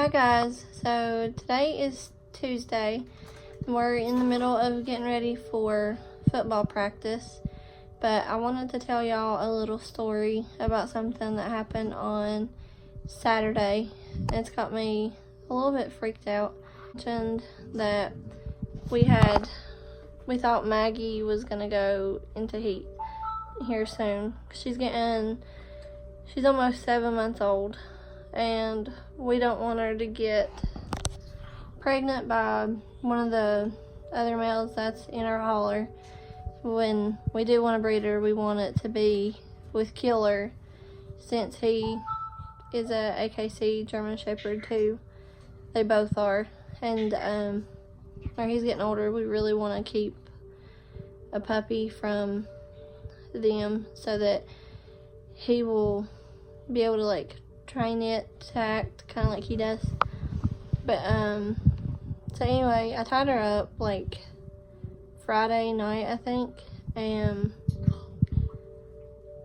Hi guys, so today is Tuesday and we're in the middle of getting ready for football practice, but I wanted to tell y'all a little story about something that happened on Saturday. It's got me a little bit freaked out. I mentioned that we thought Maggie was gonna go into heat here soon. She's almost 7 months old, and we don't want her to get pregnant by one of the other males that's in our hauler. When we do want to breed her, we want it to be with Killer, since he is a AKC German Shepherd too. They both are, and when he's getting older, we really want to keep a puppy from them so that he will be able to train it to act kind of like he does. But so anyway, I tied her up Friday night, I think, and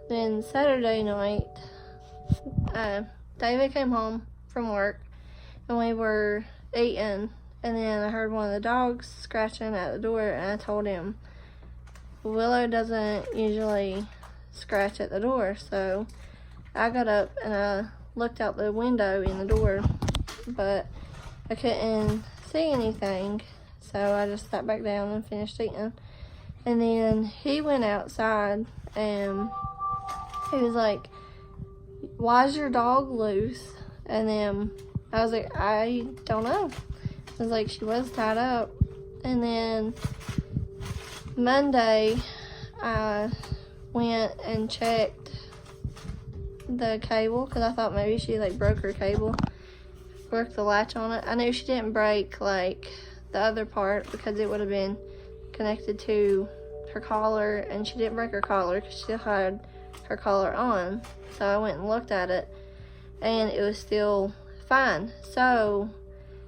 then Saturday night David came home from work and we were eating, and then I heard one of the dogs scratching at the door, and I told him Willow doesn't usually scratch at the door. So I got up and I looked out the window in the door, but I couldn't see anything, so I just sat back down and finished eating. And then he went outside and he was like, "Why is your dog loose?" And then I was like, "I don't know." I was like, "She was tied up." And then Monday I went and checked the cable because I thought maybe she broke her cable, broke the latch on it. I knew she didn't break the other part because it would have been connected to her collar, and she didn't break her collar because she still had her collar on. So I went and looked at it and it was still fine. So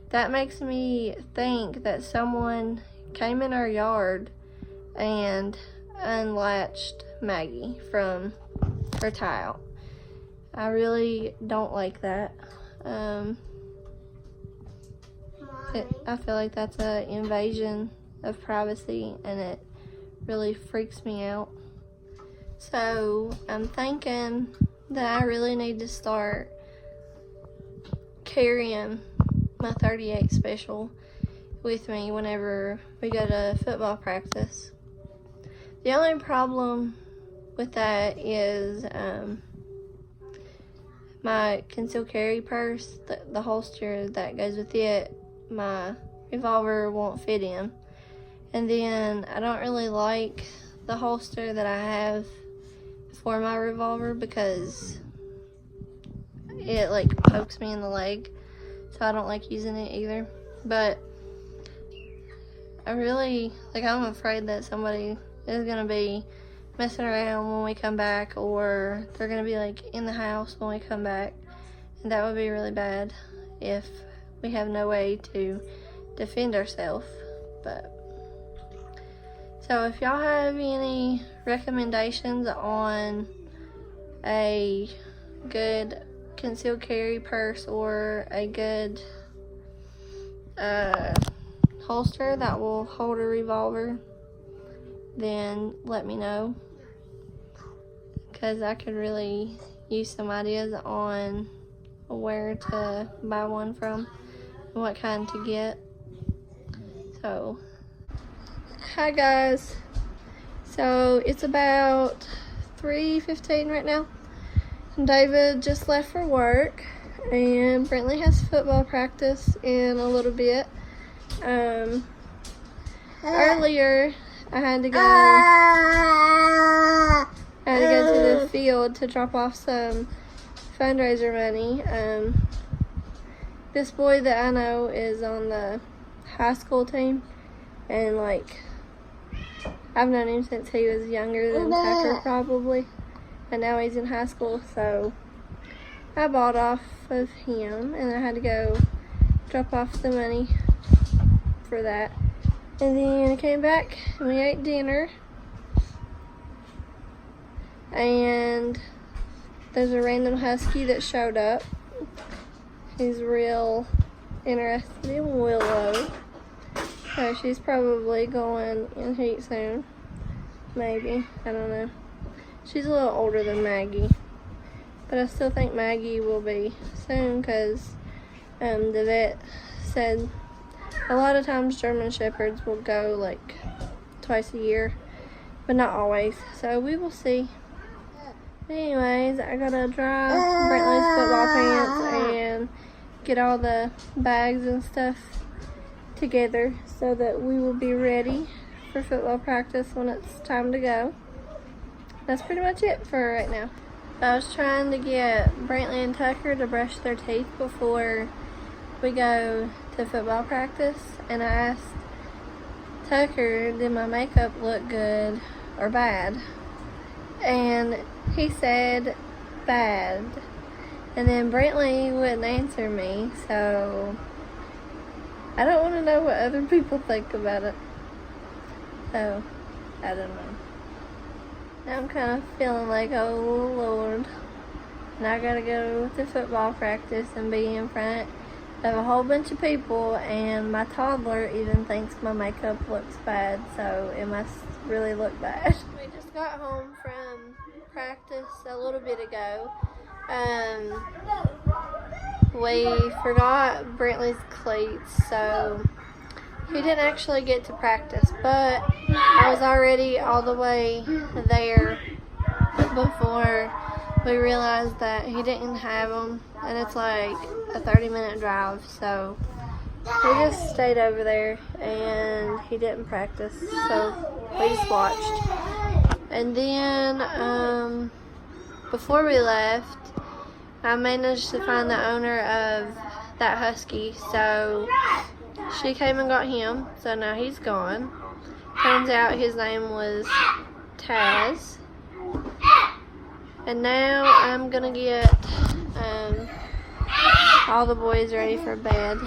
that makes me think that someone came in our yard and unlatched Maggie from her tie out. I really don't like that. I feel like that's an invasion of privacy, and it really freaks me out. So I'm thinking that I really need to start carrying my 38 special with me whenever we go to football practice. The only problem with that is my concealed carry purse, the holster that goes with it, my revolver won't fit in. And then I don't really like the holster that I have for my revolver because it pokes me in the leg, so I don't like using it either. But I really I'm afraid that somebody is gonna be messing around when we come back, or they're gonna be in the house when we come back, and that would be really bad if we have no way to defend ourselves. But so if y'all have any recommendations on a good concealed carry purse or a good holster that will hold a revolver, then let me know, because I could really use some ideas on where to buy one from and what kind to get. So hi guys, so it's about 3:15 right now. David just left for work and Brentley has football practice in a little bit. Earlier I had to go to the field to drop off some fundraiser money. This boy that I know is on the high school team, and I've known him since he was younger than Tucker probably, and now he's in high school, so I bought off of him and I had to go drop off the money for that. And then I came back and we ate dinner, and there's a random husky that showed up. He's real interested in Willow. So she's probably going in heat soon. Maybe. I don't know. She's a little older than Maggie. But I still think Maggie will be soon because the vet said a lot of times German Shepherds will go like twice a year, but not always. So we will see. Anyways, I gotta dry Brentley's football pants and get all the bags and stuff together so that we will be ready for football practice when it's time to go. That's pretty much it for right now. I was trying to get Brantley and Tucker to brush their teeth before we go to football practice, and I asked Tucker, did my makeup look good or bad? And he said bad. And then Brantley wouldn't answer me, so I don't want to know what other people think about it. So, I don't know. Now I'm kind of feeling like, oh Lord. Now I gotta go to football practice and be in front of a whole bunch of people, and my toddler even thinks my makeup looks bad, so it must really look bad. We just got home from practice a little bit ago. We forgot Brantley's cleats, so he didn't actually get to practice, but I was already all the way there before we realized that he didn't have them, and it's like a 30-minute drive, so we just stayed over there and he didn't practice, so we just watched. And then before we left, I managed to find the owner of that husky, so she came and got him, so now he's gone. Turns out his name was Taz. And now I'm gonna get all the boys ready for bed.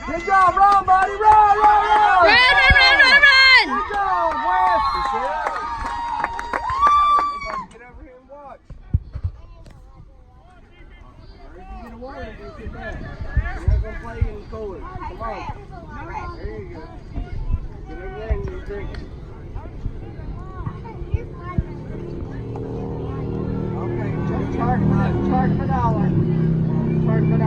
Good job, run, buddy, run, run, run! Run, run, run, run, run! Good job, Wes! Everybody get over here and watch. If you get a water, you'll get back. You're not going to play in the cold. Come on. There you go. Get over there and you drink it. Okay, charge him $1. Charge him $1.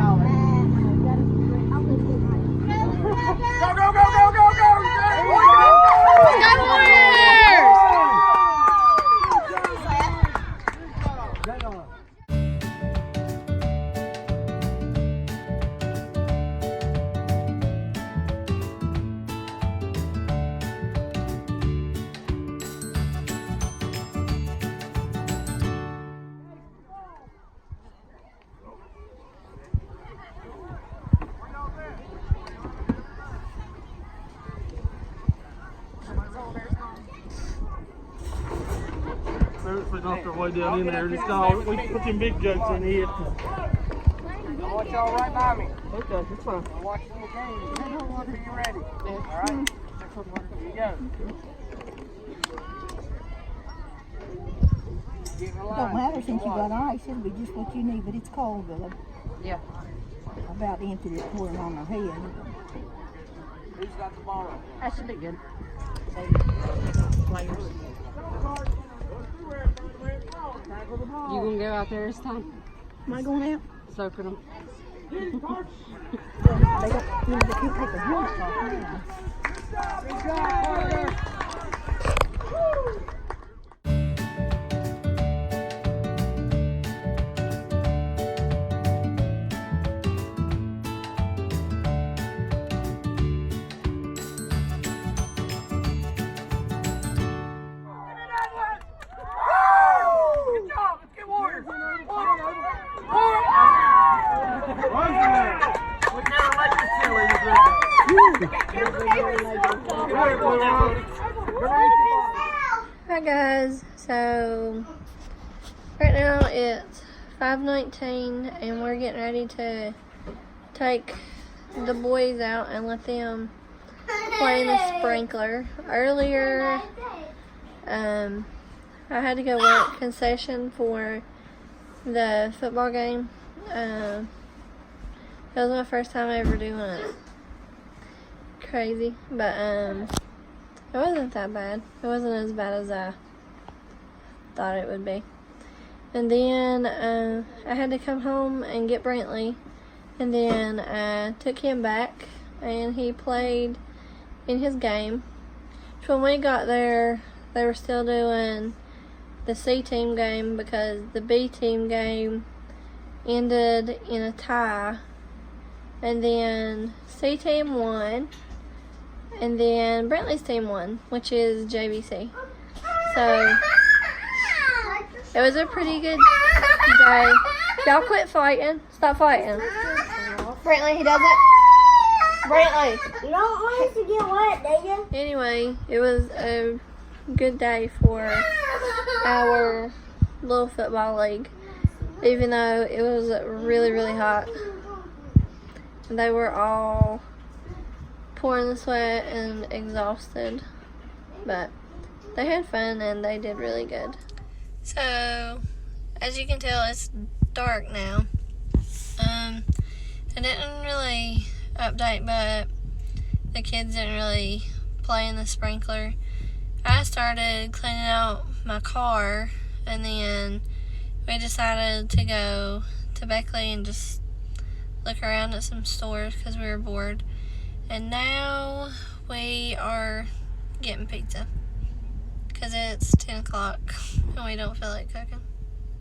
Go, go, go, go, go, go! Go Warriors! Putting off their way down in there. Just we put them big jugs in here. I want y'all right by me. Okay, that's fine. I'm watching the game. Are you ready? All right. Here you go. Get It don't matter since you got ice. It'll be just what you need, but it's cold, though. Yeah. I about emptied it, pouring on her head. Who's got the ball? That should be good. Players. You gonna go out there this time? Am I going out? Soaking them. They don't, they can't take their helmets off now. Good job, partner. Hi guys, so right now it's 5:19 and we're getting ready to take the boys out and let them play in the sprinkler. Earlier, I had to go work concession for the football game. That was my first time ever doing it. Crazy, but it wasn't that bad. It wasn't as bad as I thought it would be. And then I had to come home and get Brantley, and then I took him back and he played in his game. So when we got there, they were still doing the C team game because the B team game ended in a tie, and then C team won, and then Brantley's team won, which is JVC. So it was a pretty good day. Y'all quit fighting. Stop fighting. Brantley, he doesn't. Brantley. You don't want us to get wet, do you? Anyway, it was a good day for our little football league, even though it was really, really hot. They were all pouring the sweat and exhausted, but they had fun and they did really good. So, as you can tell, it's dark now. I didn't really update, but the kids didn't really play in the sprinkler. I started cleaning out my car, and then we decided to go to Beckley and just look around at some stores because we were bored. And now we are getting pizza because it's 10 o'clock and we don't feel like cooking.